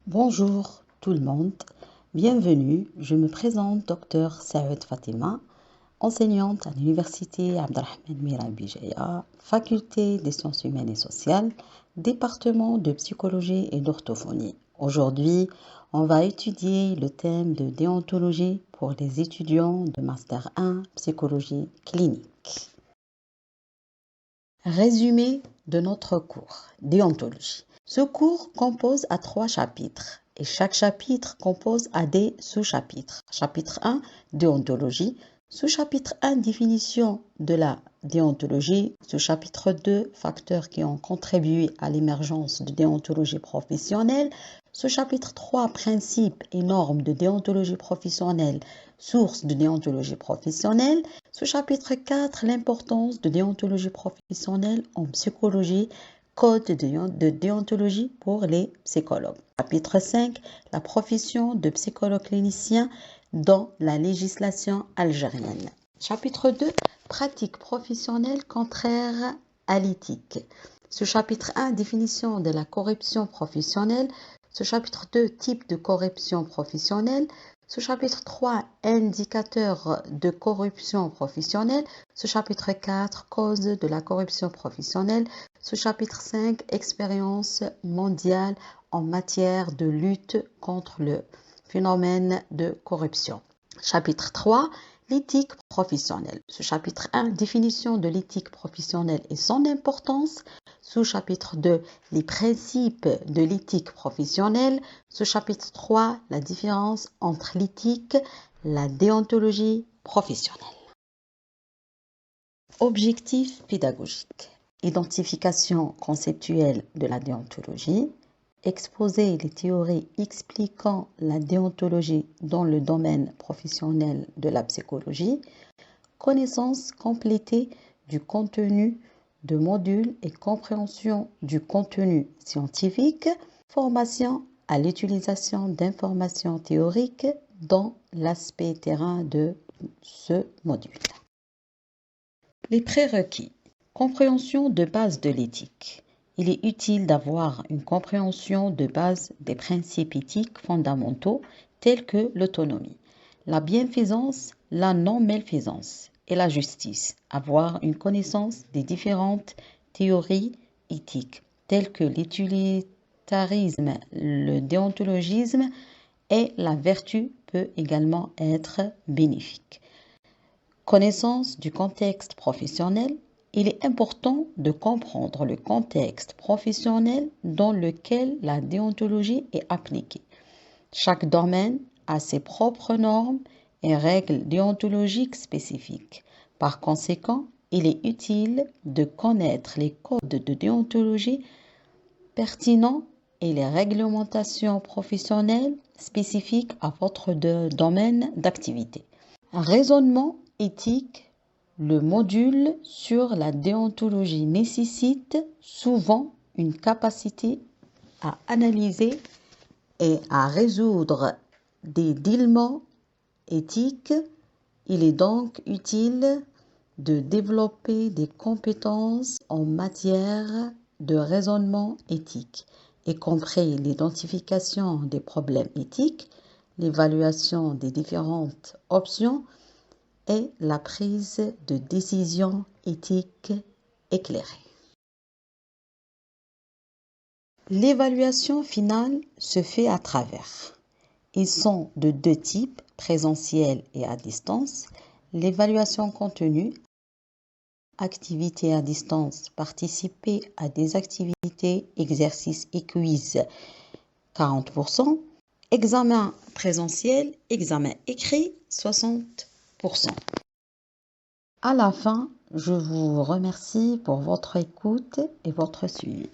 Bonjour tout le monde, bienvenue. Je me présente Dr Saoud Fatima, enseignante à l'Université Abdelrahman Mirabi Jaya, Faculté des sciences humaines et sociales, département de psychologie et d'orthophonie. Aujourd'hui, on va étudier le thème de déontologie pour les étudiants de Master 1 Psychologie clinique. Résumé de notre cours, déontologie. Ce cours compose à 3 chapitres et chaque chapitre compose à des sous-chapitres. Chapitre 1, déontologie. Sous-chapitre 1, définition de la déontologie. Sous-chapitre 2, facteurs qui ont contribué à l'émergence de déontologie professionnelle. Sous-chapitre 3, principes et normes de déontologie professionnelle, sources de déontologie professionnelle. Sous-chapitre 4, l'importance de déontologie professionnelle en psychologie, code de déontologie pour les psychologues. Chapitre 5, la profession de psychologue clinicien dans la législation algérienne. Chapitre 2, pratique professionnelle contraire à l'éthique. Ce chapitre 1, définition de la corruption professionnelle. Ce chapitre 2, type de corruption professionnelle. Ce chapitre 3, indicateurs de corruption professionnelle. Ce chapitre 4, cause de la corruption professionnelle. Ce chapitre 5, expérience mondiale en matière de lutte contre le phénomène de corruption. Chapitre 3, l'éthique professionnelle. Ce chapitre 1, définition de l'éthique professionnelle et son importance. Sous-chapitre 2, les principes de l'éthique professionnelle. Ce chapitre 3, la différence entre l'éthique et la déontologie professionnelle. Objectif pédagogique. Identification conceptuelle de la déontologie. Exposer les théories expliquant la déontologie dans le domaine professionnel de la psychologie. Connaissance complétée du contenu de modules et compréhension du contenu scientifique, formation à l'utilisation d'informations théoriques dans l'aspect terrain de ce module. Les prérequis. Compréhension de base de l'éthique. Il est utile d'avoir une compréhension de base des principes éthiques fondamentaux tels que l'autonomie, la bienfaisance, la non-malfaisance et la justice, avoir une connaissance des différentes théories éthiques telles que l'utilitarisme, le déontologisme et la vertu peut également être bénéfique. Connaissance du contexte professionnel. Il est important de comprendre le contexte professionnel dans lequel la déontologie est appliquée. Chaque domaine a ses propres normes et règles déontologiques spécifiques. Par conséquent, il est utile de connaître les codes de déontologie pertinents et les réglementations professionnelles spécifiques à votre domaine d'activité. Raisonnement éthique. Le module sur la déontologie nécessite souvent une capacité à analyser et à résoudre des dilemmes éthiques. Il est donc utile de développer des compétences en matière de raisonnement éthique, y compris l'identification des problèmes éthiques, l'évaluation des différentes options et la prise de décision éthique éclairée. L'évaluation finale se fait à travers. Ils sont de 2 types, présentiel et à distance. L'évaluation continue, activités à distance, participer à des activités, exercices et quiz, 40%. Examen présentiel, examen écrit, 60%. À la fin, je vous remercie pour votre écoute et votre suivi.